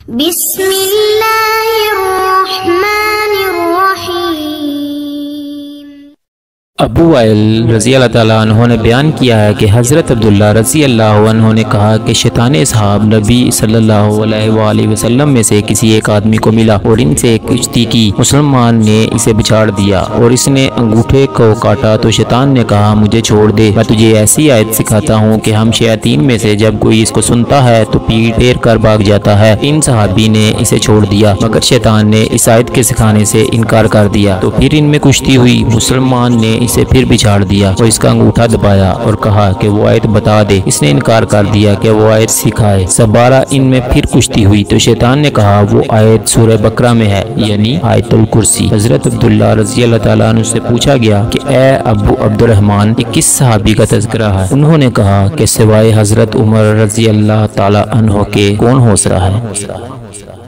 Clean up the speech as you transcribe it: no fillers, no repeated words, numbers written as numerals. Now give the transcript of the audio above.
بسم اللہ الرحمن الرحیم۔ ابو وائل رضی اللہ تعالیٰ عنہ نے بیان کیا ہے کہ حضرت عبداللہ رضی اللہ عنہ نے کہا کہ شیطان اصحاب نبی صلی اللہ علیہ وآلہ وسلم میں سے کسی ایک آدمی کو ملا اور ان سے کشتی کی۔ مسلمان نے اسے بچھاڑ دیا اور اس نے انگوٹھے کو کاٹا تو شیطان نے کہا مجھے چھوڑ دے، میں تجھے ایسی آیت سکھاتا ہوں کہ ہم شیاطین میں سے جب کوئی اس کو سنتا ہے تو پیٹ پھیر کر بھاگ جاتا ہے۔ ان صحابی نے اسے چھوڑ دیا مگر شیطان نے اس آیت کے سکھانے سے انکار کر دیا، تو پھر ان میں کشتی ہوئی۔ مسلمان نے اسے پھر بچھاڑ دیا اور اس کا انگوٹھا دبایا اور کہا کہ وہ آیت بتا دے۔ اس نے انکار کر دیا کہ وہ آیت سکھائے۔ سبارہ ان میں پھر کشتی ہوئی تو شیطان نے کہا وہ آیت سورہ بقرہ میں ہے، یعنی آیت الکرسی۔ حضرت عبداللہ رضی اللہ تعالیٰ عنہ سے پوچھا گیا کہ اے ابو عبد الرحمن، یہ کس صحابی کا تذکرہ ہے؟ انہوں نے کہا کہ سوائے حضرت عمر رضی اللہ تعالیٰ عنہ کے کون ہو سکتا ہے۔